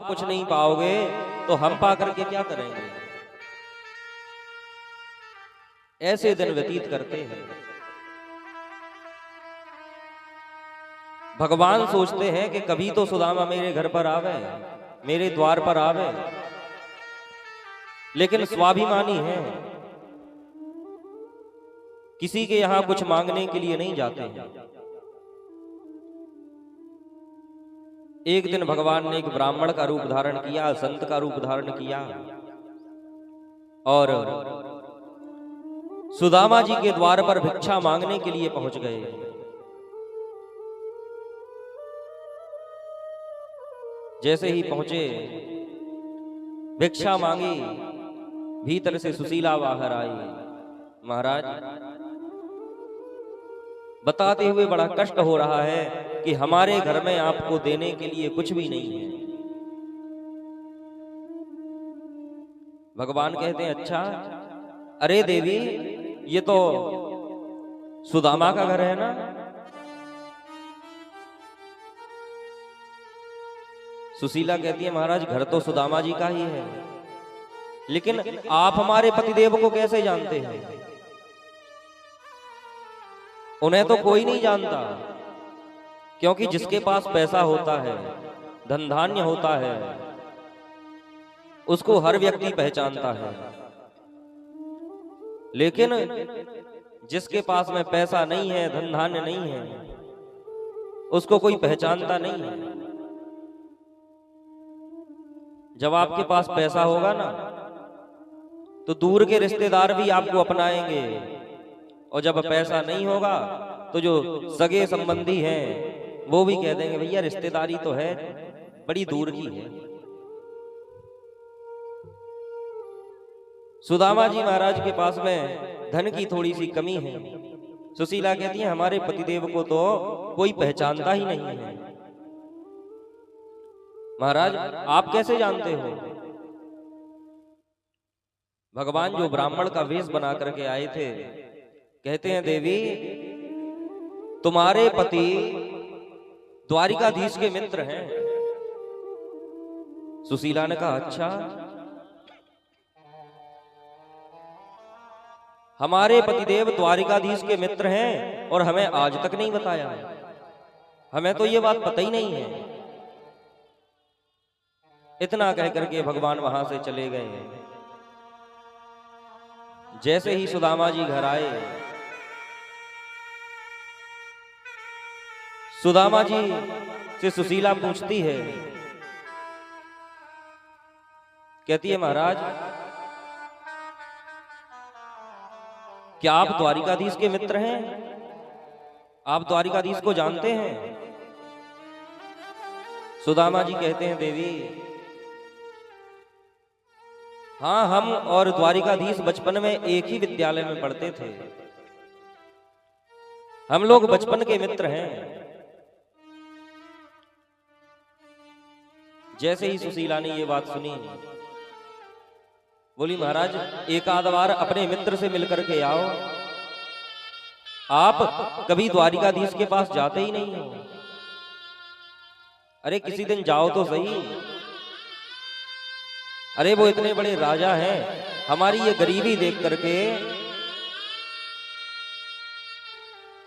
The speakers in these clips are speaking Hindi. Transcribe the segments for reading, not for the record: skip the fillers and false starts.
आप कुछ नहीं पाओगे तो हम पा करके क्या करेंगे। ऐसे दिन व्यतीत करते हैं। भगवान सोचते हैं कि कभी तो सुदामा मेरे घर पर आवे, मेरे द्वार पर आवे, लेकिन स्वाभिमानी है, किसी के यहां कुछ मांगने के लिए नहीं जाते हैं। एक दिन भगवान ने एक ब्राह्मण का रूप धारण किया, संत का रूप धारण किया और सुदामा जी के द्वार पर भिक्षा मांगने के लिए पहुंच गए। जैसे ही पहुंचे, भिक्षा मांगी, भीतर से सुशीला बाहर आई। महाराज, बताते हुए बड़ा कष्ट हो रहा है कि हमारे घर में आपको देने के लिए कुछ भी नहीं है। भगवान कहते हैं, अच्छा, अरे देवी, ये तो सुदामा का घर है ना। सुशीला कहती है, महाराज, घर तो सुदामा जी का ही है, लेकिन आप हमारे पतिदेव को कैसे जानते हैं? उन्हें तो कोई नहीं जानता, क्योंकि जिसके पास पैसा होता है, धन धान्य होता है, उसको हर व्यक्ति पहचानता है। लेकिन जिसके पास में पैसा नहीं है, धन धान्य नहीं है, उसको कोई पहचानता नहीं है। जब आपके पास पैसा होगा ना, तो दूर के रिश्तेदार भी आपको अपनाएंगे, और जब पैसा नहीं होगा तो जो सगे संबंधी हैं वो भी कह देंगे, भैया रिश्तेदारी तो है, बड़ी दूर की है। सुदामा जी महाराज के पास में धन की थोड़ी सी कमी है। सुशीला कहती है, हमारे पतिदेव को तो कोई पहचानता ही नहीं है। महाराज, आप कैसे जानते हो? भगवान जो ब्राह्मण का वेश बना करके आए थे, कहते हैं, देवी, तुम्हारे पति द्वारिकाधीश के मित्र हैं। सुशीला ने कहा, अच्छा, हमारे पतिदेव द्वारिकाधीश के मित्र हैं और हमें आज तक नहीं बताया, हमें तो ये बात पता ही नहीं है। इतना कह करके भगवान वहां से चले गए। जैसे ही सुदामा जी घर आए, सुदामा जी से सुशीला पूछती है, कहती है, महाराज, क्या आप द्वारिकाधीश के मित्र हैं? आप द्वारिकाधीश को जानते हैं? सुदामा जी कहते हैं, देवी, हाँ, हम और द्वारिकाधीश बचपन में एक ही विद्यालय में पढ़ते थे, हम लोग बचपन के मित्र हैं। जैसे ही सुशीला ने ये बात सुनी, बोली, महाराज, एक आध बार अपने मित्र से मिलकर के आओ, आप कभी द्वारिकाधीश के पास जाते ही नहीं हो। अरे किसी दिन जाओ तो सही। अरे वो इतने बड़े राजा हैं, हमारी ये गरीबी देख करके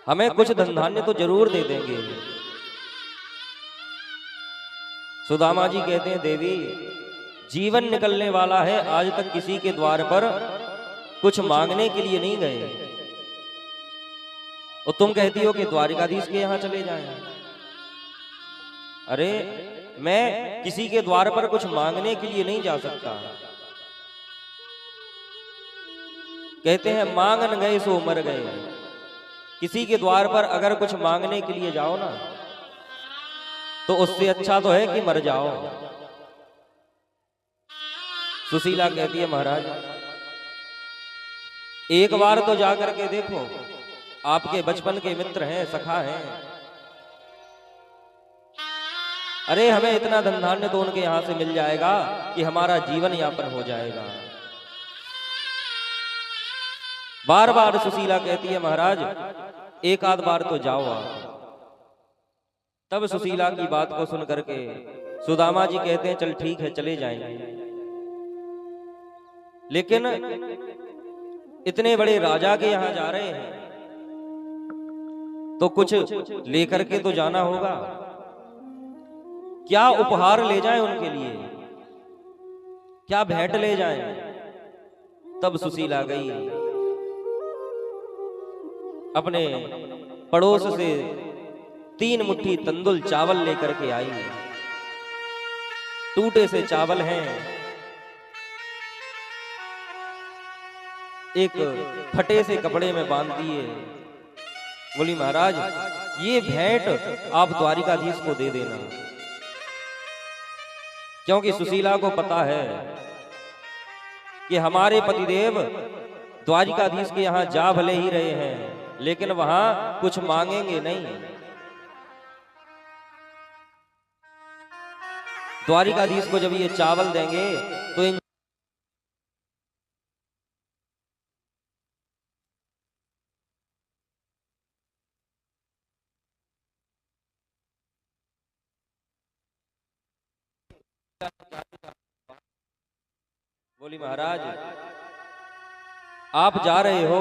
हमें कुछ धन धान्य तो जरूर दे देंगे। सुदामा जी कहते हैं, देवी, जीवन निकलने वाला है, आज तक किसी के द्वार पर कुछ मांगने के लिए नहीं गए, और तुम कहती हो कि द्वारिकाधीश के यहां चले जाएं। अरे, मैं किसी के द्वार पर कुछ मांगने के लिए नहीं जा सकता। कहते हैं, मांगन गए सो मर गए। किसी के द्वार पर अगर कुछ मांगने के लिए जाओ ना, तो उससे अच्छा तो है कि मर जाओ। सुशीला कहती है, महाराज, एक बार तो जाकर के देखो, आपके बचपन के मित्र हैं, सखा हैं। अरे हमें इतना धन धान्य तो उनके यहां से मिल जाएगा कि हमारा जीवन यापन हो जाएगा। बार बार सुशीला कहती है, महाराज, एक आध बार तो जाओ आप। तब सुशीला की बात को सुन करके सुदामा जी कहते हैं चल ठीक है चले जाएंगे, लेकिन इतने बड़े राजा के यहां जा रहे हैं तो कुछ लेकर के तो जाना होगा। क्या उपहार ले जाएं उनके लिए, क्या भेंट ले जाएं? तब सुशीला गई, अपने पड़ोस से 3 मुट्ठी तंदुल चावल लेकर के आई। टूटे से चावल हैं, एक फटे से कपड़े में बांध दिए। बोली महाराज ये भेंट आप द्वारिकाधीश को दे देना, क्योंकि सुशीला को पता है कि हमारे पतिदेव द्वारिकाधीश के यहां जा भले ही रहे हैं, लेकिन वहां कुछ मांगेंगे नहीं। द्वारिकाधीश को जब ये चावल देंगे तो इन बोली महाराज आप जा रहे हो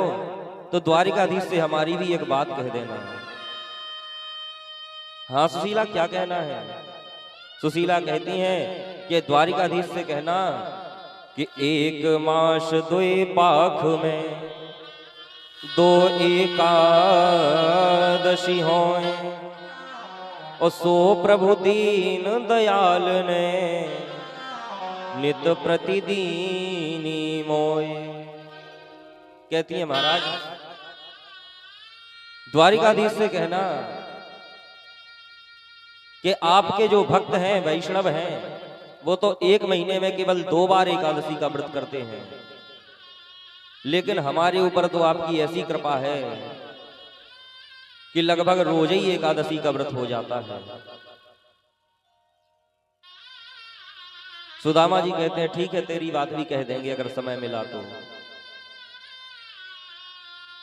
तो द्वारिकाधीश से हमारी भी एक बात कह देना। हाँ सुशीला क्या कहना है? सुशीला कहती हैं कि द्वारिकाधीश से कहना कि 1 मास 2 पाख में 2 एकादशी होए, और सो प्रभु दीन दयाल ने नित प्रतिदीनी मोए। कहती है महाराज द्वारिकाधीश से कहना कि आपके जो भक्त हैं वैष्णव हैं वो तो 1 महीने में केवल 2 बार एकादशी का व्रत करते हैं, लेकिन हमारे ऊपर तो आपकी ऐसी कृपा है कि लगभग रोज ही एकादशी का व्रत हो जाता है। सुदामा जी कहते हैं ठीक है तेरी बात भी कह देंगे अगर समय मिला तो।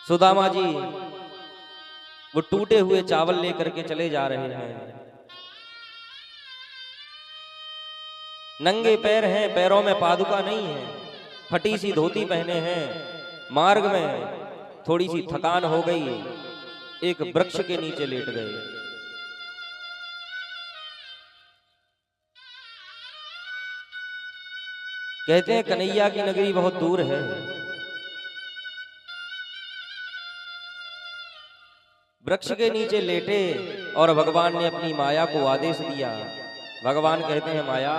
सुदामा जी वो टूटे हुए चावल लेकर के चले जा रहे हैं, नंगे पैर हैं, पैरों में पादुका नहीं है, फटी सी धोती पहने हैं। मार्ग में थोड़ी सी थकान हो गई, एक वृक्ष के नीचे लेट गए। कहते हैं कन्हैया की नगरी बहुत दूर है, वृक्ष के नीचे लेटे और भगवान ने अपनी माया को आदेश दिया। भगवान कहते हैं माया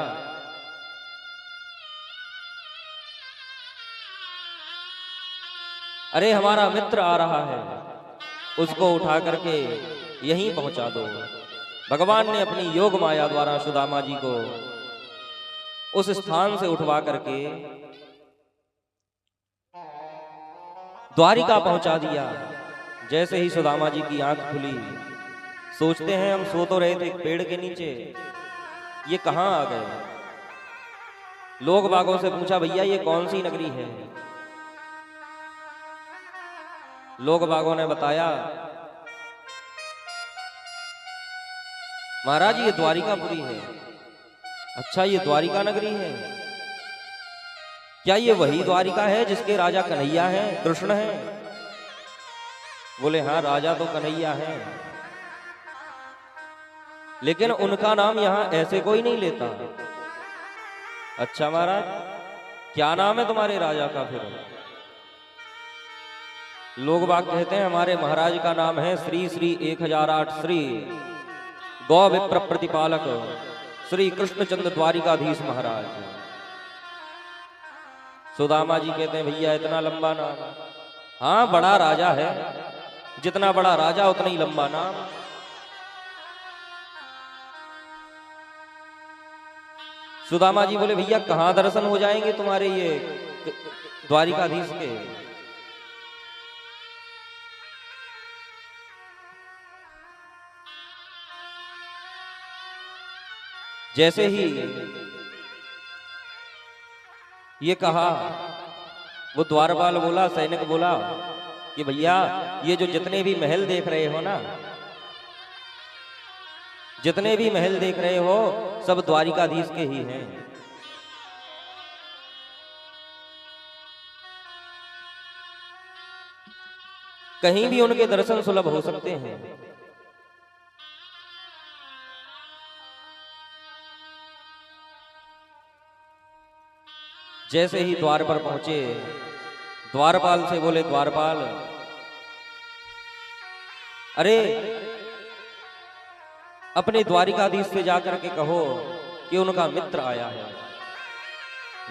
अरे हमारा मित्र आ रहा है, उसको उठा करके यहीं पहुंचा दो। भगवान ने अपनी योग माया द्वारा सुदामा जी को उस स्थान से उठवा करके द्वारिका पहुंचा दिया। जैसे ही सुदामा जी की आंख खुली, सोचते हैं हम सो तो रहे थे एक पेड़ के नीचे, ये कहां आ गए। लोग बागों से पूछा भैया ये कौन सी नगरी है? लोग बागों ने बताया महाराज ये द्वारिकापुरी है। अच्छा ये द्वारिका नगरी है, क्या ये वही द्वारिका है जिसके राजा कन्हैया हैं, कृष्ण हैं? बोले हाँ राजा तो कन्हैया हैं, लेकिन उनका नाम यहां ऐसे कोई नहीं लेता। अच्छा महाराज क्या नाम है तुम्हारे राजा का? फिर लोग बाग कहते हैं हमारे महाराज का नाम है श्री श्री 1008 श्री गौ विप्र प्रतिपालक श्री कृष्णचंद्र द्वारिकाधीश महाराज। सुदामा जी कहते हैं भैया इतना लंबा नाम? हाँ बड़ा राजा है, जितना बड़ा राजा उतना ही लंबा नाम। सुदामा जी बोले भैया कहां दर्शन हो जाएंगे तुम्हारे ये द्वारिकाधीश के? जैसे ही ये कहा वो द्वारपाल बोला, सैनिक बोला कि भैया ये जो जितने भी महल देख रहे हो ना, जितने भी महल देख रहे हो सब द्वारिकाधीश के ही हैं। कहीं भी उनके दर्शन सुलभ हो सकते हैं। जैसे ही द्वार पर पहुंचे, द्वारपाल से बोले, द्वारपाल, अरे अपने द्वारिकाधीश से जाकर के कहो कि उनका मित्र आया है।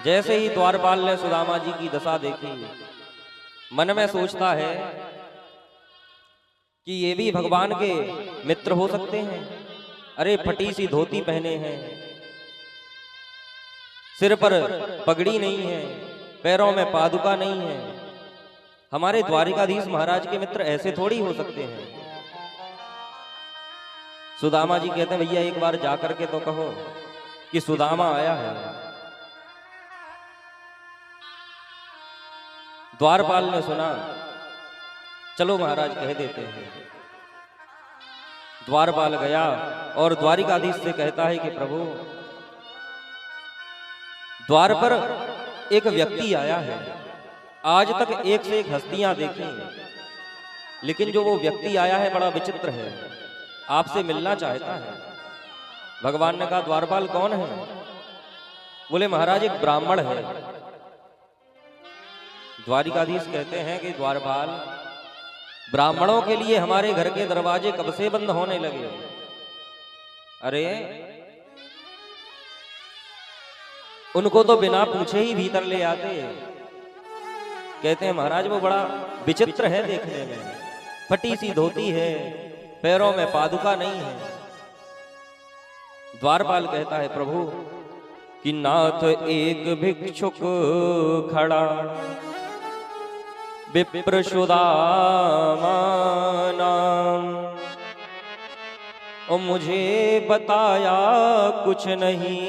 जैसे ही द्वारपाल ने सुदामा जी की दशा देखी, मन में सोचता है कि ये भी भगवान के मित्र हो सकते हैं। अरे फटी सी धोती पहने हैं, सिर पर पगड़ी नहीं है, पैरों में पादुका नहीं है। हमारे द्वारिकाधीश महाराज के मित्र ऐसे थोड़ी हो सकते हैं। सुदामा जी कहते हैं, भैया एक बार जाकर के तो कहो कि सुदामा आया है। द्वारपाल ने सुना, चलो महाराज कह देते हैं। द्वारपाल गया और द्वारिकाधीश से कहता है कि प्रभु, द्वार पर एक व्यक्ति आया है। आज तक एक से एक हस्तियां देखी, लेकिन जो वो व्यक्ति आया है बड़ा विचित्र है, आपसे मिलना चाहता है। भगवान ने कहा, द्वारपाल कौन है? बोले महाराज एक ब्राह्मण है। द्वारिकाधीश कहते हैं कि द्वारपाल, ब्राह्मणों के लिए हमारे घर के दरवाजे कब से बंद होने लगे? अरे उनको तो बिना पूछे ही भीतर ले आते। कहते हैं महाराज वो बड़ा विचित्र है देखने में, फटी सी धोती है, पैरों में पादुका नहीं है। द्वारपाल कहता है, प्रभु कि नाथ एक भिक्षुक खड़ा विप्र सुदामा नाम, और मुझे बताया कुछ नहीं,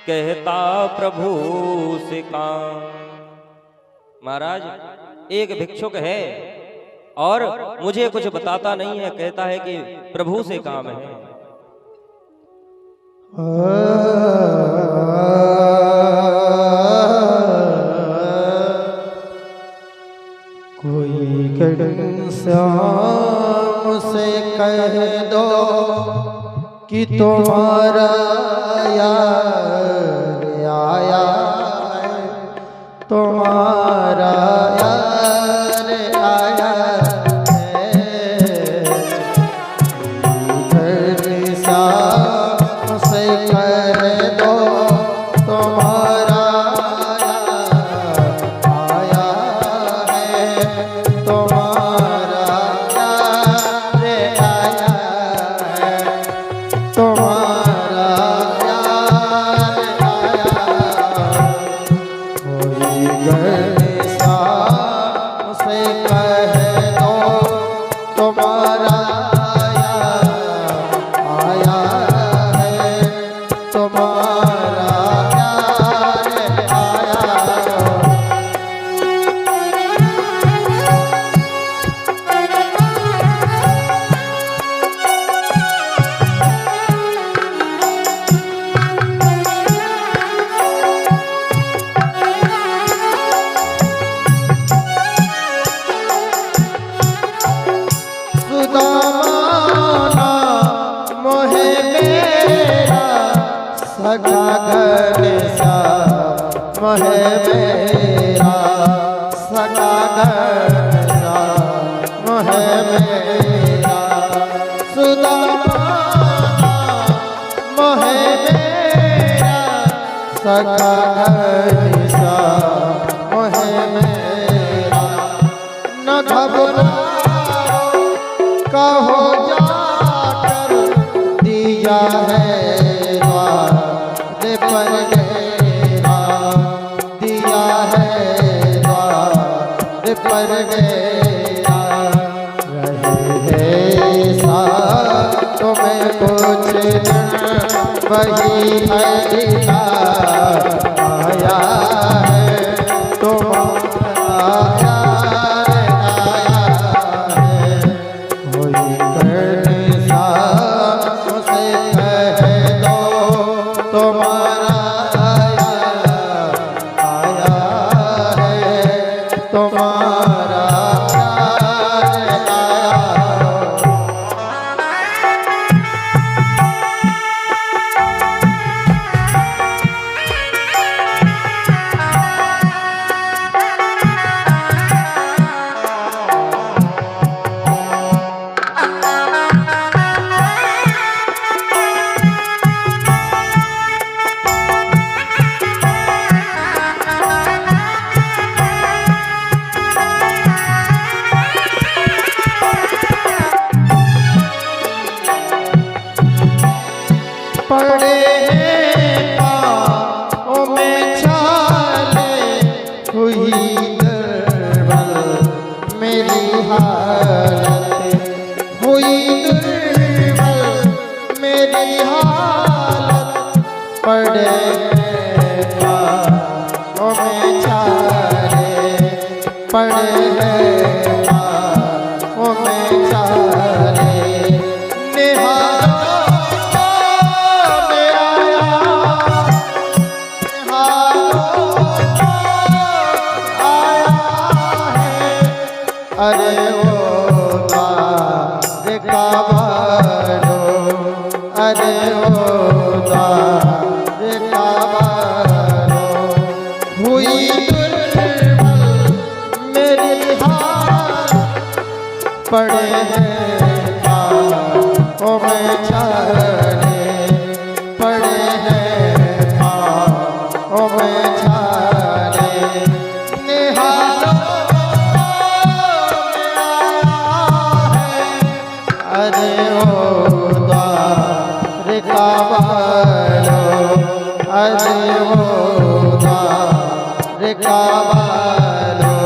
कहता प्रभु से काम। महाराज एक भिक्षुक है और मुझे कुछ बताता नहीं है, कहता है कि प्रभु से काम है। कोई घनश्याम से कह दो कि तुम्हारा यार आया है, तुम्हारा यार आया है। घनश्याम से कह दो तुम्हारा है मेरा सगा घनश्याम है मेरा, सुदामा है मेरा सगा घनश्याम है मेरा। न घबराओ कहो जाकर दिया है द्वार पर पर गया रहे साथ तुम्हें कुछ वही आया है, तुम्हारा आया है। कोई घनश्याम पाँव में छाले पड़े हैं, पाँव में छाले। निहारों में आया, निहारों आया है, अरे ओ द्वार का बारो, अरे ओ द्वार का बारो। हुई दुर्बल मेरी हार, पड़े हैं पाँव में छाले, पड़े हैं पाँव में छाले। निहारों में आया है, अरे ओ द्वार का बारो, अरे ओ द्वार का बारो।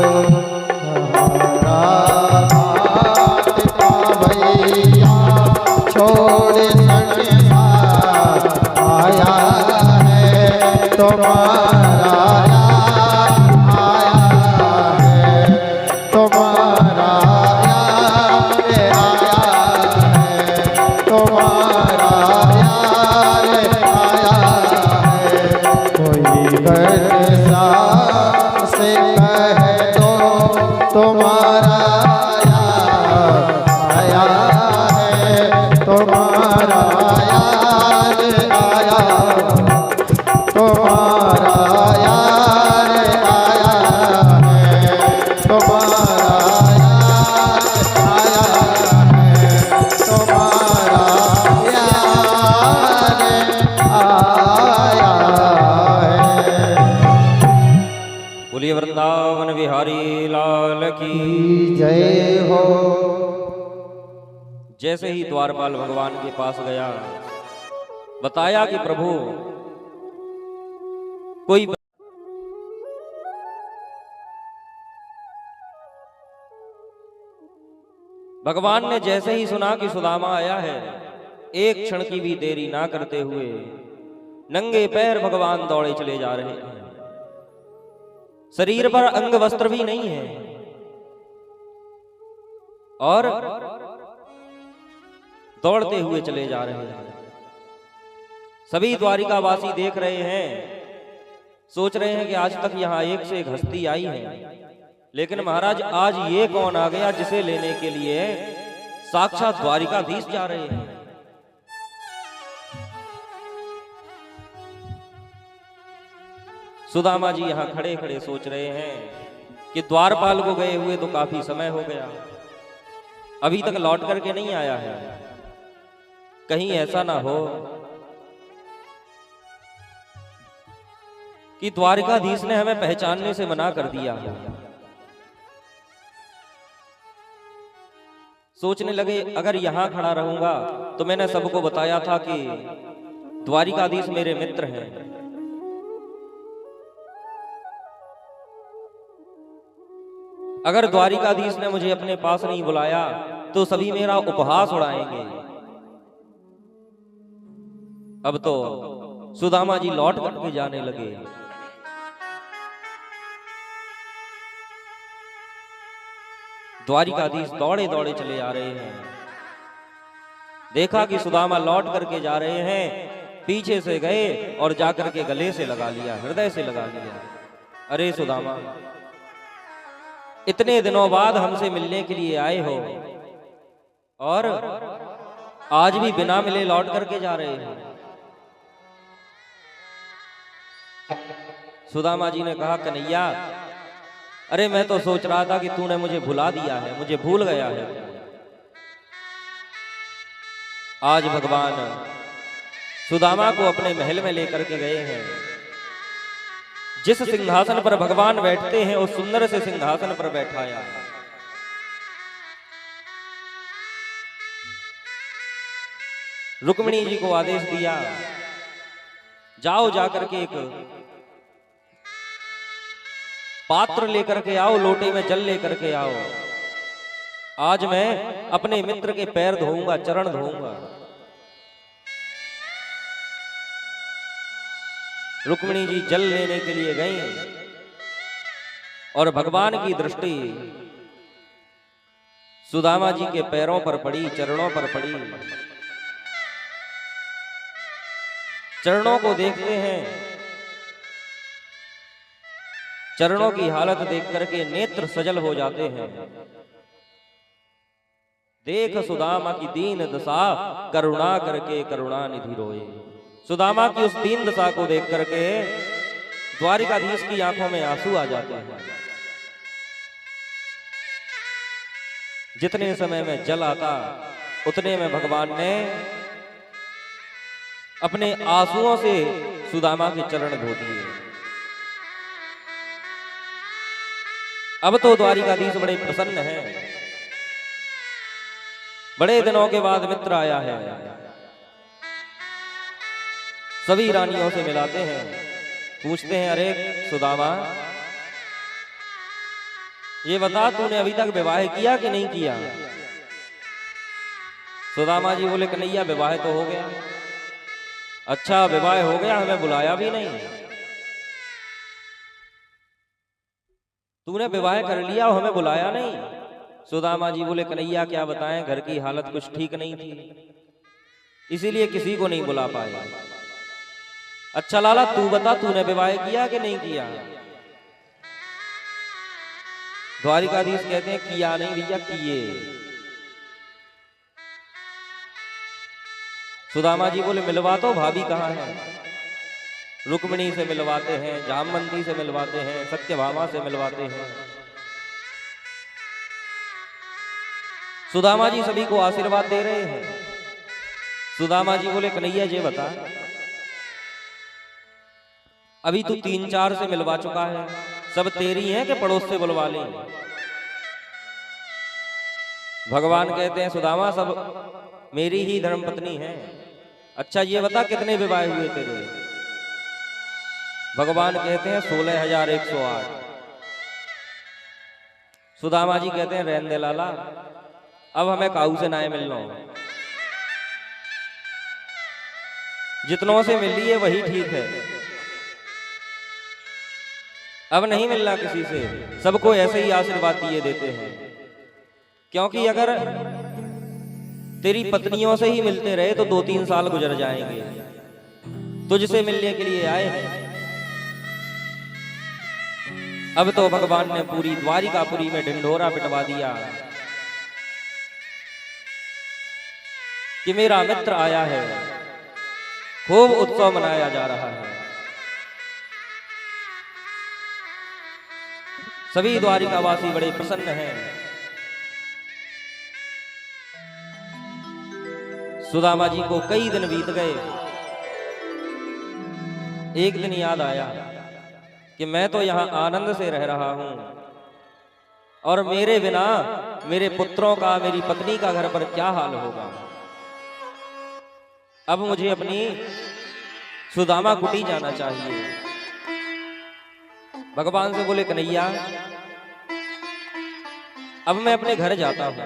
हाथ का भैया छोड़ संसार आया है, तुम्हारा यार आया है, तुम्हारा यार आया है, तुम्हारा यार आया है। कोई बरसा से कह दो, तुम्हारा यार आया है, तुम्हारा यार आया, तुम्हारा यार आया है, तुम्हारा यार आया है, तुम्हारा यार आया है। बोलिए वृंदावन बिहारी लाल की। जय हो। जैसे ही द्वारपाल भगवान के पास गया, बताया कि प्रभु कोई भगवान ने जैसे ही सुना कि सुदामा आया है, एक क्षण की भी देरी ना करते हुए नंगे पैर भगवान दौड़े चले जा रहे हैं। शरीर पर अंग वस्त्र भी नहीं है और दौड़ते हुए चले जा रहे हैं। सभी द्वारिकावासी देख रहे हैं, सोच रहे हैं कि आज तक यहाँ एक से एक हस्ती आई है, लेकिन महाराज आज ये कौन आ गया जिसे लेने के लिए साक्षात द्वारिकाधीश जा रहे हैं। सुदामा जी यहाँ खड़े खड़े सोच रहे हैं कि द्वारपाल को गए हुए तो काफी समय हो गया, अभी तक लौट करके नहीं आया है। कहीं ऐसा ना हो कि द्वारिकाधीश ने हमें पहचानने से मना कर दिया हो। सोचने लगे अगर यहां खड़ा रहूंगा तो मैंने सबको बताया था कि द्वारिकाधीश मेरे मित्र हैं, अगर द्वारिकाधीश ने मुझे अपने पास नहीं बुलाया तो सभी मेरा उपहास उड़ाएंगे। अब तो सुदामा जी लौट करके जाने लगे। द्वारिकाधीश दौड़े दौड़े चले आ रहे हैं। देखा कि सुदामा लौट करके जा रहे हैं, पीछे से गए और जाकर के गले से लगा लिया, हृदय से लगा लिया। अरे सुदामा, इतने दिनों बाद हमसे मिलने के लिए आए हो और आज भी बिना मिले लौट करके जा रहे हो। सुदामा जी ने कहा कन्हैया, अरे मैं तो सोच रहा था कि तूने मुझे भुला दिया है, मुझे भूल गया है। आज भगवान सुदामा को अपने महल में लेकर के गए हैं। जिस सिंहासन पर भगवान बैठते हैं उस सुंदर से सिंहासन पर बैठाया। रुक्मिणी जी को आदेश दिया, जाओ जाकर के एक पात्र लेकर के आओ, लोटे में जल लेकर के आओ। आज मैं अपने मित्र के पैर धोऊंगा, चरण धोऊंगा। रुक्मिणी जी जल लेने के लिए गईं और भगवान की दृष्टि सुदामा जी के पैरों पर पड़ी, चरणों पर पड़ी। चरणों को देखते हैं, चरणों की हालत देख करके नेत्र सजल हो जाते हैं। देख सुदामा की दीन दशा, करुणा करके करुणा निधि रोए। सुदामा की उस दीन दशा को देख करके द्वारिकाधीश की आंखों में आंसू आ जाते हैं। जितने समय में जल आता उतने में भगवान ने अपने आंसुओं से सुदामा के चरण धो दिए। अब तो द्वारिकाधीश बड़े प्रसन्न हैं। बड़े दिनों के बाद मित्र आया है। सभी रानियों से मिलाते हैं, पूछते हैं, अरे सुदामा, ये बता तूने अभी तक विवाह किया कि नहीं किया? सुदामा जी बोले, कन्हैया विवाह तो हो गया। अच्छा विवाह हो गया, हमें बुलाया भी नहीं। तूने विवाह कर लिया और हमें बुलाया नहीं। सुदामा जी बोले, कन्हैया क्या बताएं, घर की हालत कुछ ठीक नहीं थी, इसीलिए किसी को नहीं बुला पाए। अच्छा लाला तू बता, तूने विवाह किया कि नहीं किया? द्वारिकाधीश कहते हैं, किया नहीं भैया, किए। सुदामा जी बोले, मिलवा तो भाभी कहाँ है? रुक्मिणी से मिलवाते हैं, जामवंती से मिलवाते हैं, सत्यभामा से मिलवाते हैं। सुदामा जी सभी को आशीर्वाद दे रहे हैं। सुदामा जी बोले, कन्हैया ये बता, अभी तू 3-4 से मिलवा चुका है, सब तेरी हैं कि पड़ोस से बुलवा लें? भगवान कहते हैं, सुदामा सब मेरी ही धर्मपत्नी है। अच्छा ये बता, कितने विवाह हुए तेरे? भगवान कहते हैं 16,108। सुदामा जी कहते हैं, रहने दे लाला, अब हमें काऊ से ना मिलना, जितनों से मिल लिए वही ठीक है, अब नहीं मिलना किसी से। सबको ऐसे ही आशीर्वाद दिए देते हैं, क्योंकि अगर तेरी पत्नियों से ही मिलते रहे तो 2-3 साल गुजर जाएंगे। तुझसे मिलने के लिए आए हैं। अब तो भगवान ने पूरी द्वारिकापुरी में ढिंढोरा पिटवा दिया कि मेरा मित्र आया है, खूब उत्सव मनाया जा रहा है। सभी द्वारिकावासी बड़े प्रसन्न हैं। सुदामा जी को कई दिन बीत गए। एक दिन याद आया कि मैं तो यहां आनंद से रह रहा हूं और मेरे बिना मेरे पुत्रों का, मेरी पत्नी का घर पर क्या हाल होगा। अब मुझे अपनी सुदामा कुटी जाना चाहिए। भगवान से बोले, कन्हैया अब मैं अपने घर जाता हूं।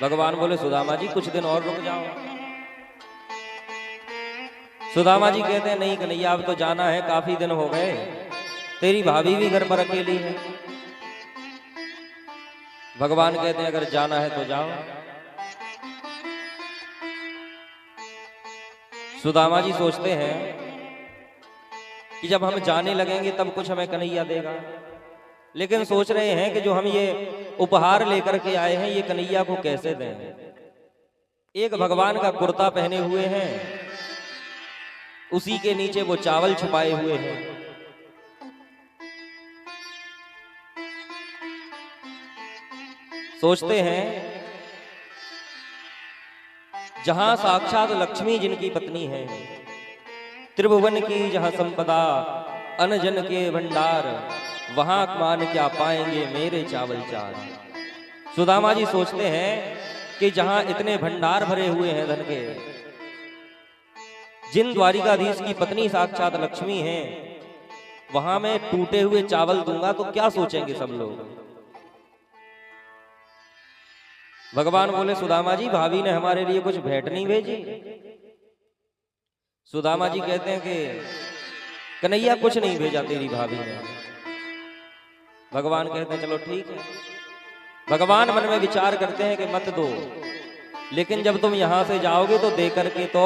भगवान बोले, सुदामा जी कुछ दिन और रुक जाओ। सुदामा जी कहते हैं, नहीं कन्हैया अब तो जाना है, काफी दिन हो गए, तेरी भाभी भी घर पर अकेली है। भगवान कहते हैं, अगर जाना है तो जाओ। सुदामा जी सोचते हैं कि जब हम जाने लगेंगे तब कुछ हमें कन्हैया देगा, लेकिन सोच रहे हैं कि जो हम ये उपहार लेकर के आए हैं ये कन्हैया को कैसे दें। एक भगवान का कुर्ता पहने हुए हैं, उसी के नीचे वो चावल छुपाए हुए हैं। सोचते हैं जहां साक्षात लक्ष्मी जिनकी पत्नी है, त्रिभुवन की जहां संपदा, अनजन के भंडार, वहां मान क्या पाएंगे मेरे चावल चार। सुदामा जी सोचते हैं कि जहां इतने भंडार भरे हुए हैं धन के, जिन द्वारिकाधीश की पत्नी साक्षात लक्ष्मी है, वहां मैं टूटे हुए चावल दूंगा तो क्या सोचेंगे सब लोग। भगवान बोले, सुदामा जी भाभी ने हमारे लिए कुछ भेंट नहीं भेजी। सुदामा जी कहते हैं कि कन्हैया कुछ नहीं भेजा तेरी भाभी ने। भगवान कहते हैं चलो ठीक है। भगवान मन में विचार करते हैं कि मत दो, लेकिन जब तुम यहां से जाओगे तो दे करके तो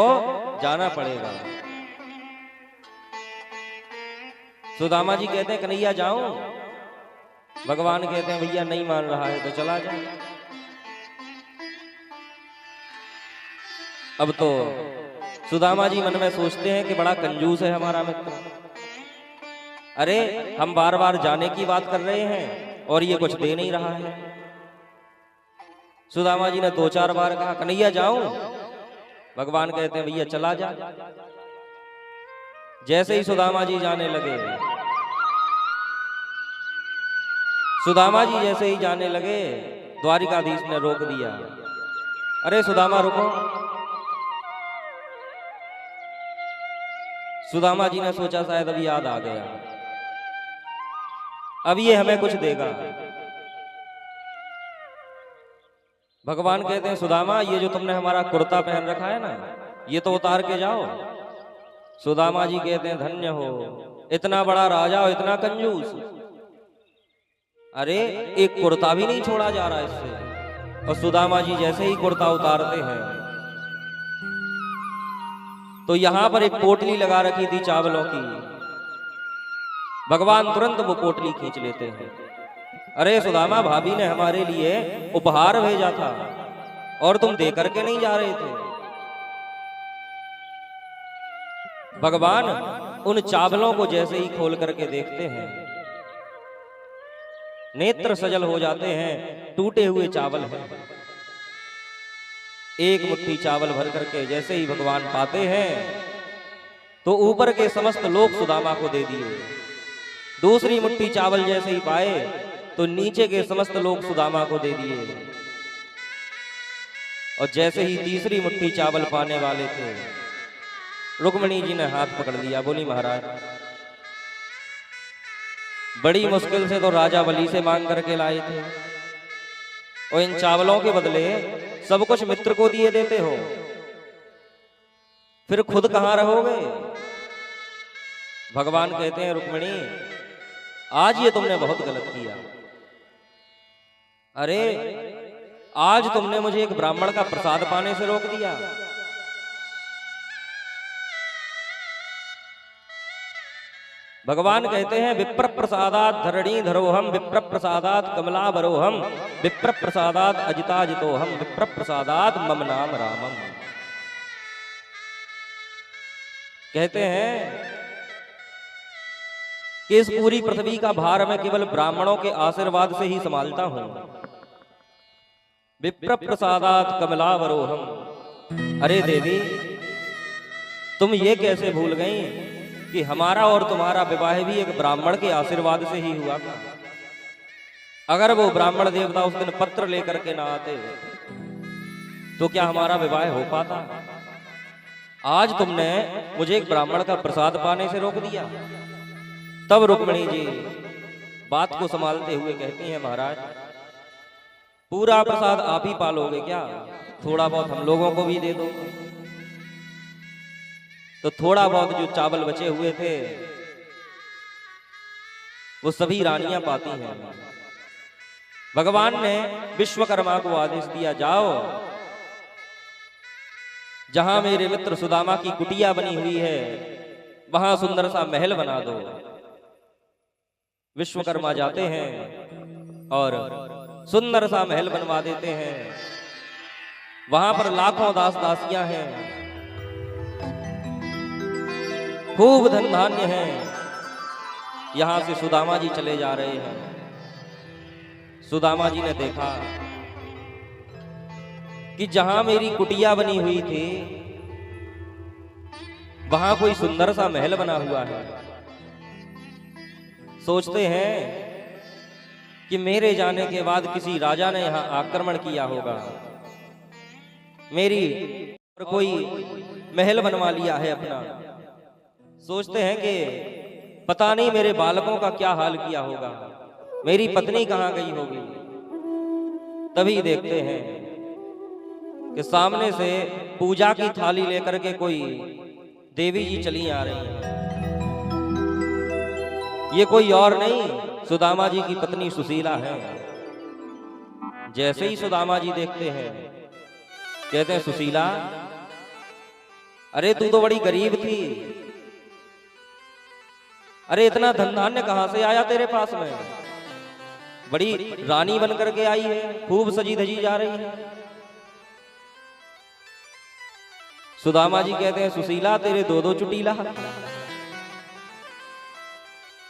जाना पड़ेगा। सुदामा जी कहते हैं कन्हैया जाऊं? भगवान कहते हैं भैया नहीं मान रहा है तो चला जा। अब तो सुदामा जी मन में सोचते हैं कि बड़ा कंजूस है हमारा मित्र। अरे हम बार बार जाने की बात कर रहे हैं और ये कुछ दे नहीं रहा है। सुदामा जी ने 2-4 बार कहा कन्हैया जाऊं? भगवान कहते हैं भैया चला जा। जैसे ही सुदामा जी जाने लगे, सुदामा जी जैसे ही जाने लगे, द्वारिकाधीश ने रोक दिया। अरे सुदामा रुको। सुदामा जी ने सोचा शायद अभी याद आ गया, अब ये हमें कुछ देगा। भगवान कहते हैं सुदामा ये जो तुमने हमारा कुर्ता पहन रखा है ना, ये तो उतार के जाओ। सुदामा जी कहते हैं धन्य हो, इतना बड़ा राजा और इतना कंजूस। अरे एक कुर्ता भी नहीं छोड़ा जा रहा इससे। और सुदामा जी जैसे ही कुर्ता उतारते हैं तो यहां पर एक पोटली लगा रखी थी चावलों की। भगवान तुरंत वो पोटली खींच लेते हैं। अरे सुदामा भाभी ने हमारे लिए उपहार भेजा था और तुम दे करके नहीं जा रहे थे। भगवान उन चावलों को जैसे ही खोल करके देखते हैं, नेत्र सजल हो जाते हैं। टूटे हुए चावल हैं। एक मुट्ठी चावल भर करके जैसे ही भगवान पाते हैं तो ऊपर के समस्त लोग सुदामा को दे दिए। दूसरी मुट्ठी चावल जैसे ही पाए तो नीचे के समस्त लोग सुदामा को दे दिए। और जैसे ही तीसरी मुट्ठी चावल पाने वाले थे, रुक्मिणी जी ने हाथ पकड़ लिया। बोली महाराज बड़ी मुश्किल से तो राजा बलि से मांग करके लाए थे और इन चावलों के बदले सब कुछ मित्र को दिए देते हो, फिर खुद कहां रहोगे? भगवान कहते हैं रुक्मिणी आज ये तुमने बहुत गलत किया। अरे आज तुमने मुझे एक ब्राह्मण का प्रसाद पाने से रोक दिया। भगवान कहते हैं विप्र प्रसादात धरणी धरोहम, विप्र प्रसादात कमलाबरोहम, विप्र प्रसादात अजिताजितोहम, विप्र प्रसादात मम नाम रामम। कहते हैं कि इस पूरी पृथ्वी का भार मैं केवल ब्राह्मणों के आशीर्वाद से ही संभालता हूं। विप्र प्रसादात कमलाबरोहम। अरे देवी तुम ये कैसे भूल गई कि हमारा और तुम्हारा विवाह भी एक ब्राह्मण के आशीर्वाद से ही हुआ था। अगर वो ब्राह्मण देवता उस दिन पत्र लेकर के ना आते तो क्या हमारा विवाह हो पाता? आज तुमने मुझे एक ब्राह्मण का प्रसाद पाने से रोक दिया। तब रुक्मिणी जी बात को संभालते हुए कहती हैं महाराज पूरा प्रसाद आप ही पालोगे क्या? थोड़ा बहुत हम लोगों को भी दे दो। तो थोड़ा बहुत जो चावल बचे हुए थे वो सभी रानियां पाती हैं। भगवान ने विश्वकर्मा को आदेश दिया जाओ जहां मेरे मित्र सुदामा की कुटिया बनी हुई है वहां सुंदर सा महल बना दो। विश्वकर्मा जाते हैं और सुंदर सा महल बनवा देते हैं। वहां पर लाखों दास दासियां हैं, खूब धन धान्य है। यहां से सुदामा जी चले जा रहे हैं। सुदामा जी ने देखा कि जहां मेरी कुटिया बनी हुई थी वहां कोई सुंदर सा महल बना हुआ है। सोचते हैं कि मेरे जाने के बाद किसी राजा ने यहां आक्रमण किया होगा, मेरी और कोई महल बनवा लिया है अपना। सोचते हैं कि पता नहीं मेरे बालकों का क्या हाल किया होगा, मेरी पत्नी कहां गई होगी। तभी देखते हैं कि सामने से पूजा की थाली लेकर के कोई देवी जी चली आ रही हैं। ये कोई और नहीं, सुदामा जी की पत्नी सुशीला है। जैसे ही सुदामा जी देखते हैं, कहते हैं सुशीला, अरे तू तो बड़ी गरीब थी, अरे इतना धन धान्य कहां से आया तेरे पास में? बड़ी रानी बन करके आई है, खूब सजी धजी जा रही है। सुदामा जी कहते हैं सुशीला, तेरे दो दो चुटीला।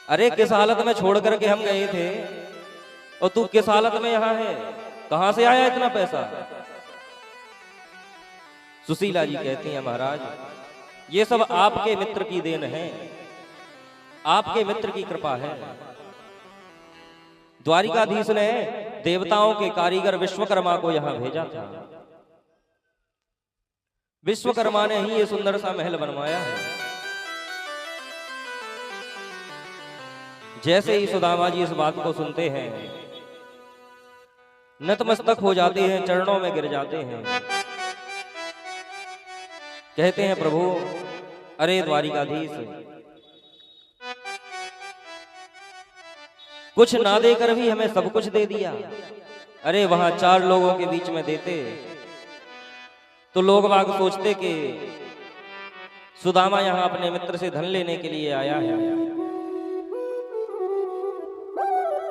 अरे किस हालत में छोड़ करके हम गए थे और तू किस हालत में यहां है? कहां से आया इतना पैसा? सुशीला जी कहती हैं महाराज, ये सब आपके मित्र की देन है, आपके मित्र की कृपा है। द्वारिकाधीश ने देवताओं के कारीगर विश्वकर्मा को यहां भेजा था। विश्वकर्मा ने ही ये सुंदर सा महल बनवाया है। जैसे ही सुदामा जी इस बात को सुनते हैं, नतमस्तक हो जाते हैं, चरणों में गिर जाते हैं। कहते हैं प्रभु, अरे द्वारिकाधीश, कुछ ना देकर भी हमें सब कुछ दे दिया। अरे वहां 4 लोगों के बीच में देते तो लोग बाग सोचते कि सुदामा यहां अपने मित्र से धन लेने के लिए आया है।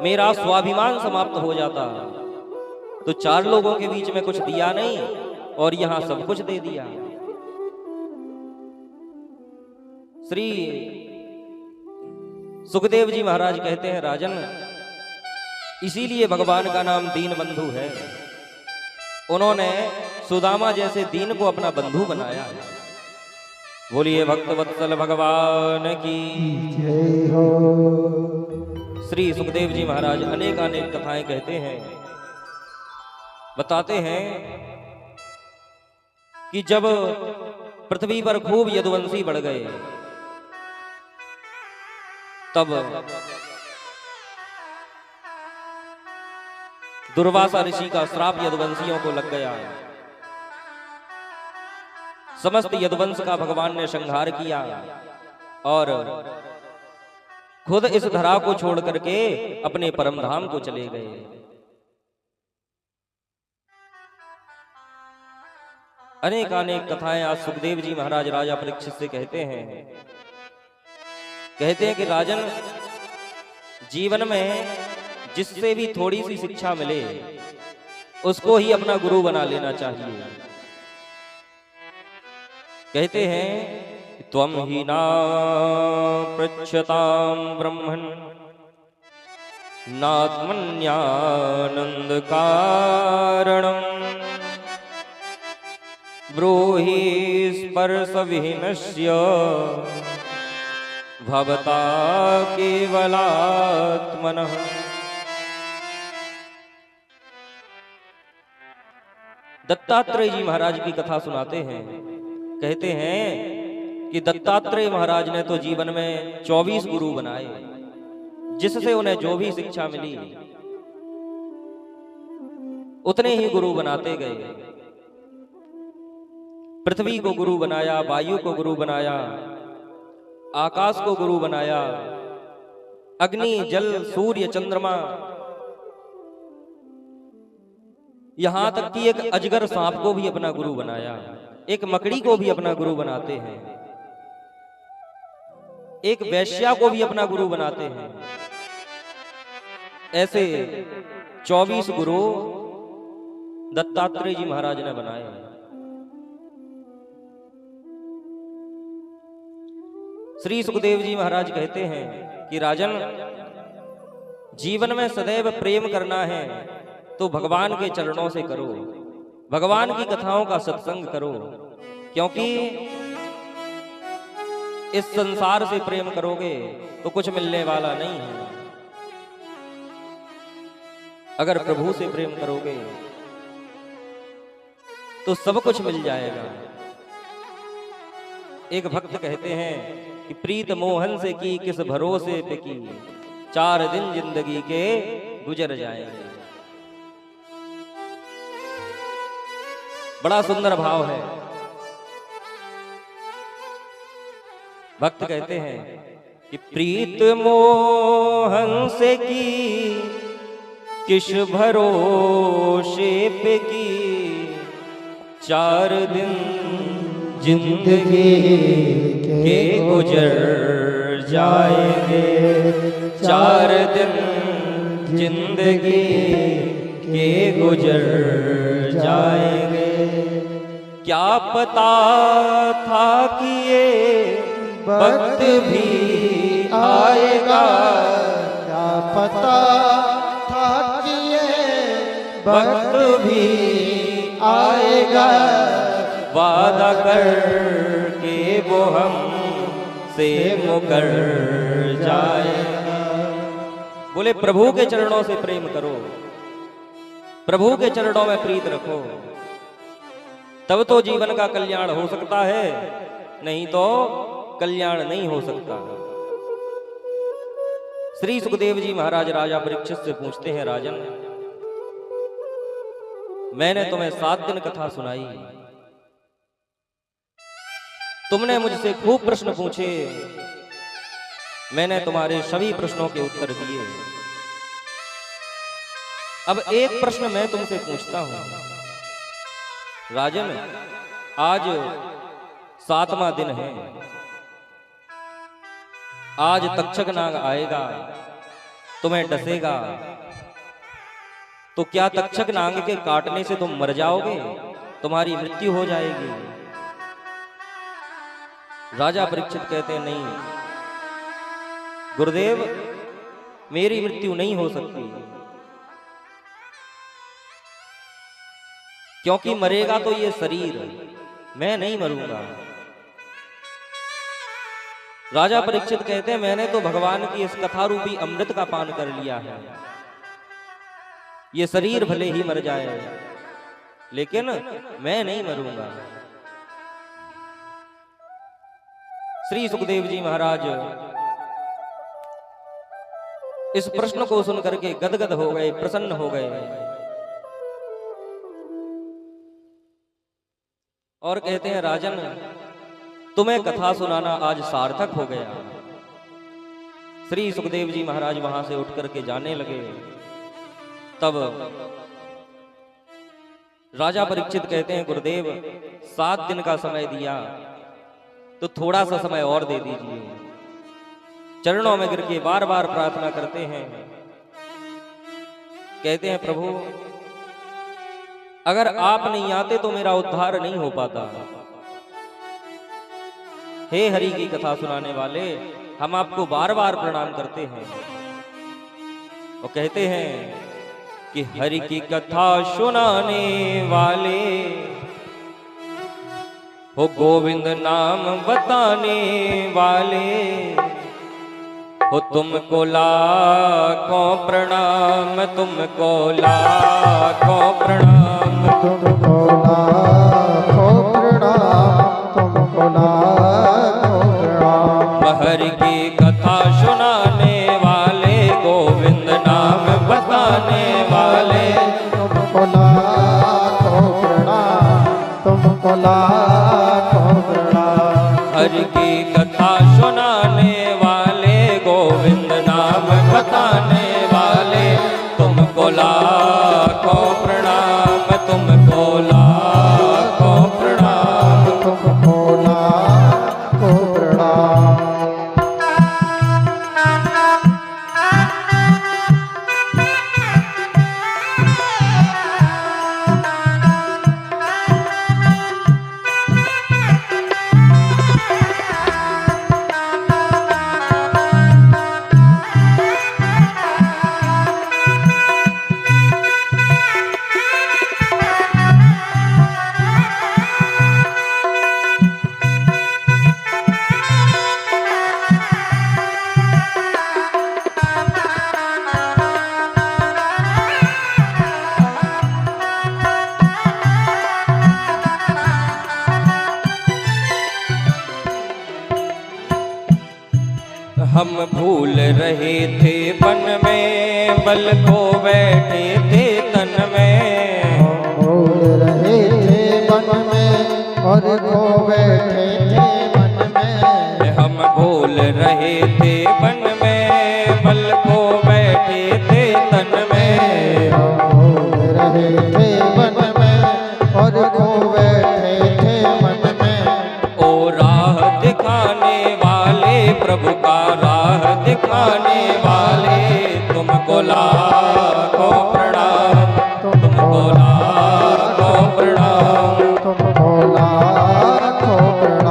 मेरा स्वाभिमान समाप्त हो जाता। तो 4 लोगों के बीच में कुछ दिया नहीं और यहां सब कुछ दे दिया। श्री सुखदेव जी महाराज कहते हैं, राजन, इसीलिए भगवान का नाम दीन बंधु है। उन्होंने सुदामा जैसे दीन को अपना बंधु बनाया है। बोलिए भक्त वत्सल भगवान की जय हो। श्री सुखदेव जी महाराज अनेक अनेक कथाएं कहते हैं, बताते हैं कि जब पृथ्वी पर खूब यदुवंशी बढ़ गए, तब दुर्वासा ऋषि का श्राप यदुवंशियों को लग गया। समस्त यदुवंश का भगवान ने संहार किया और खुद इस धरा को छोड़ करके अपने परम धाम को चले गए। अनेक अनेक कथाएं आज सुखदेव जी महाराज राजा परीक्षित से कहते हैं। कहते हैं कि राजन, जीवन में जिससे भी थोड़ी सी शिक्षा मिले उसको ही अपना गुरु बना लेना चाहिए। कहते हैं, त्वं ही ना पृच्छतां ब्रह्मन् नात्मन्यानंद कारणम् ब्रूहि स्पर्श विहीनस्य भवता केवलात्मनः। दत्तात्रेय जी महाराज की कथा सुनाते हैं। कहते हैं कि दत्तात्रेय महाराज ने तो जीवन में 24 गुरु बनाए, जिससे उन्हें जो भी शिक्षा मिली उतने ही गुरु बनाते गए। पृथ्वी को गुरु बनाया, वायु को गुरु बनाया, आकाश को गुरु बनाया, अग्नि, जल, सूर्य, चंद्रमा, यहां तक कि एक अजगर सांप को भी अपना गुरु बनाया, एक मकड़ी को भी अपना गुरु बनाते हैं, एक वैश्या को भी अपना गुरु बनाते हैं। ऐसे 24 गुरु दत्तात्रेय जी महाराज ने बनाए। श्री सुखदेव जी महाराज कहते हैं कि राजन, जीवन में सदैव प्रेम करना है तो भगवान के चरणों से करो, भगवान की कथाओं का सत्संग करो, क्योंकि इस संसार से प्रेम करोगे तो कुछ मिलने वाला नहीं है। अगर प्रभु से प्रेम करोगे तो सब कुछ मिल जाएगा। एक भक्त कहते हैं कि प्रीत मोहन से की किस भरोसे पे की, 4 दिन जिंदगी के गुजर जाएंगे। बड़ा सुंदर भाव है। भक्त कहते हैं कि प्रीत मोहन से की किस भरोसे पे की, 4 दिन जिंदगी के गुजर जाएंगे, 4 दिन जिंदगी के गुजर जाएंगे। क्या पता था कि ये वक्त भी आएगा, क्या पता था कि ये वक्त भी आएगा, वादा कर के वो हम से मुकर जाएगा। बोले प्रभु के चरणों से प्रेम करो, प्रभु के चरणों में प्रीत रखो, तब तो जीवन का कल्याण हो सकता है, नहीं तो कल्याण नहीं हो सकता। श्री सुखदेव जी महाराज राजा परीक्षित से पूछते हैं, राजन मैंने तुम्हें 7 दिन कथा सुनाई, तुमने मुझसे खूब प्रश्न पूछे, मैंने तुम्हारे सभी प्रश्नों के उत्तर दिए। अब एक प्रश्न मैं तुमसे पूछता हूं, राजन आज 7वां दिन है, आज तक्षक नाग आएगा, तुम्हें डसेगा, तो क्या तक्षक नाग के काटने से तुम मर जाओगे, तुम्हारी मृत्यु हो जाएगी? राजा परीक्षित कहते हैं, नहीं गुरुदेव मेरी मृत्यु नहीं हो सकती, क्योंकि मरेगा तो ये शरीर, मैं नहीं मरूंगा। राजा परीक्षित कहते हैं, मैंने तो भगवान की इस कथा रूपी अमृत का पान कर लिया है, ये शरीर भले ही मर जाए लेकिन मैं नहीं मरूंगा। श्री सुखदेव जी महाराज इस प्रश्न को सुनकर के गदगद हो गए, प्रसन्न हो गए और कहते हैं, राजन तुम्हें कथा सुनाना आज सार्थक हो गया। श्री सुखदेव जी महाराज वहां से उठ करके जाने लगे। तब राजा परीक्षित कहते हैं, गुरुदेव 7 दिन का समय दिया तो थोड़ा सा समय और दे दीजिए। चरणों में गिर के बार बार प्रार्थना करते हैं, कहते हैं, प्रभु अगर आप नहीं आते तो मेरा उद्धार नहीं हो पाता। हे हरि की कथा सुनाने वाले, हम आपको बार बार प्रणाम करते हैं और कहते हैं कि हरि की कथा सुनाने वाले हो, गोविंद नाम बताने वाले हो, तुमको लाखों प्रणाम, तुमको लाखों प्रणाम, तुमको लाखों प्रणाम, तुमको लाखों प्रणाम। हरि की कथा सुनाने वाले, गोविंद नाम बताने वाले, तुमको लाखों प्रणाम, तुमको लाखों प्रणाम। हरि की कथा सुनाने वाले, गोविंद नाम बताने वाले, तुमको लाखों प्रणाम, तुमको लाखों प्रणाम, तुमको लाखों प्रणाम। हम भूल रहे थे वन में, बल खो बैठे थे तन में। हम भूल रहे थे वन में और खो बैठे थे मन में। हम बोल रहे थे बन में, बल को बैठे थे तन में। बोल रहे थे मन में और खो बैठे थे मन में। ओ राह दिखाने वाले प्रभु का राह दिखाने वाले, तुमको लाखों प्रणाम, तुमको लाखों प्रणाम, तुमको लाखों प्रणाम।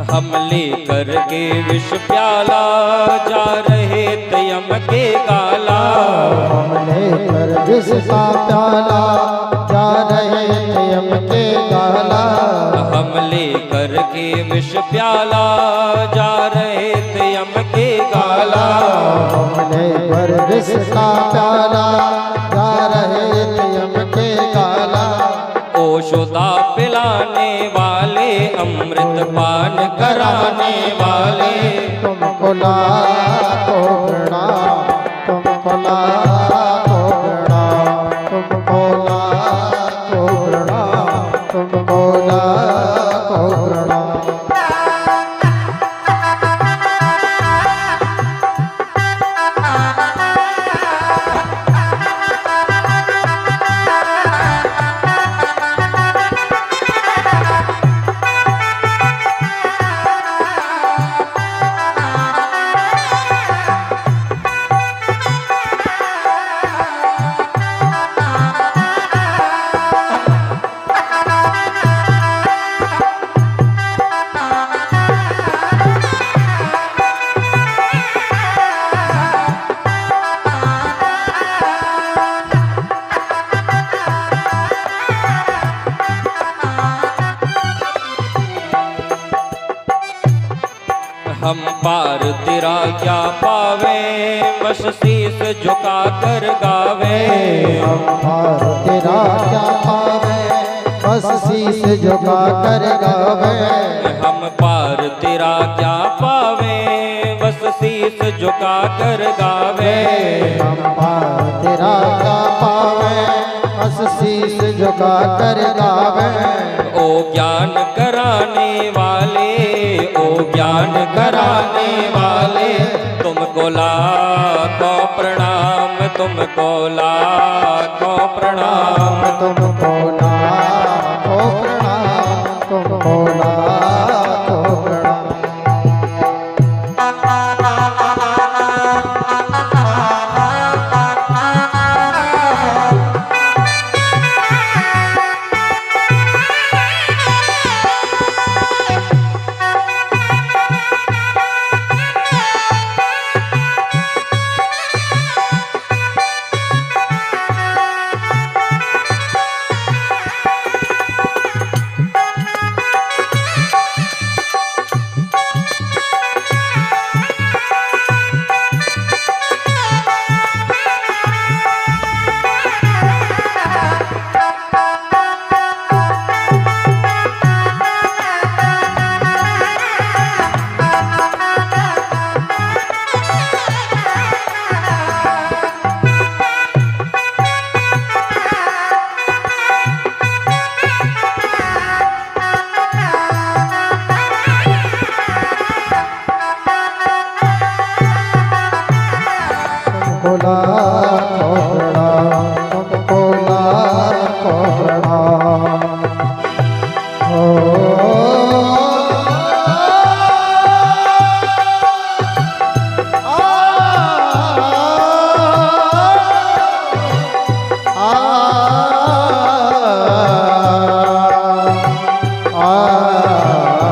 हम लेकर के विष प्याला जा रहे थे यम के गाला। हम लेकर विष का प्याला जा रहे थे यम के गाला। हम लेकर के विष प्याला जा रहे थे यम के गाला। हम लेकर विष का प्याला जा रहे थे यम के गाला। ओशुदा पिलाने वाले, अमृत पान कराने वाले, तुमको लाखों प्रणाम, तुमको लाखों प्रणाम, तुमको लाखों प्रणाम, तुमको लाखों प्रणाम। हम पार तेरा क्या पावे, बस शीस झुका कर गावे। हम पार तेरा क्या पावे, बस शीस झुका कर गावे। हम पार तेरा क्या पावे, बस शीस झुका कर गावे। हम पार तेरा क्या पावे, बस शीस झुका कर गावे। ओ ज्ञान कराने वाले, ओ ज्ञान कराने वाले, तुमको लाखों प्रणाम, तुमको लाखों प्रणाम, तुमको लाखों प्रणाम, तुमको लाखों प्रणाम। तुमको लाखों प्रणाम, तुमको लाखों प्रणाम। आ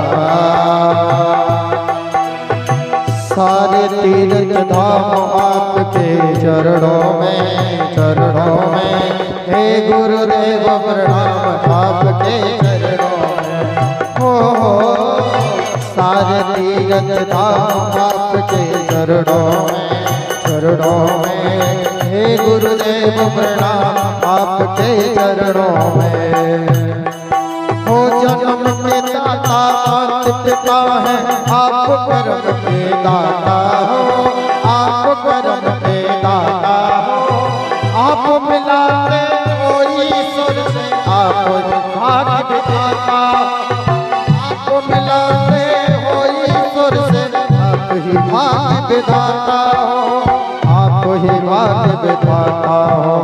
चरणों में। हे गुरुदेव प्रणाम आपके चरणों में। हो सारे तीरथ धाम आपके चरणों में, चरणों में। हे गुरुदेव प्रणाम आपके चरणों में। हो जन्म के दाता अंत पिता है, आप कर्म के दाता हो, आप कर्म के दाता हो। आप मिलाते हो ईश्वर से, आप भाग्य विधाता। आप मिलाते हो ईश्वर से, आप ही भाग्य विधाता हो, आप ही भाग्य विधाता हो,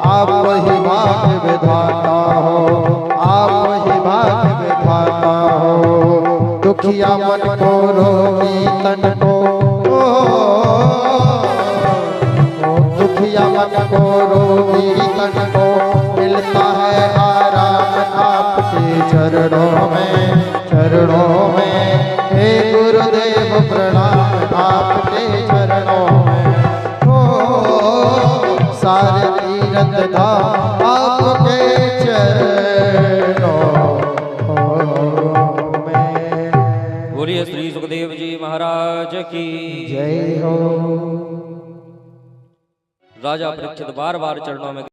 आप ही भाग्य विधाता हो, आप ही भाग्य विधाता हो। दुखिया मन को रोगी तन को, दुखिया मन को रोगी तन को मिलता है आराम आपके चरणों में, चरणों में। हे गुरुदेव प्रणाम आपके चरणों में। हो सारे तीरथ धाम आपके चरणों में। बोलिए श्री सुखदेव जी महाराज की जय हो। राजा परीक्षित बार बार चरणों में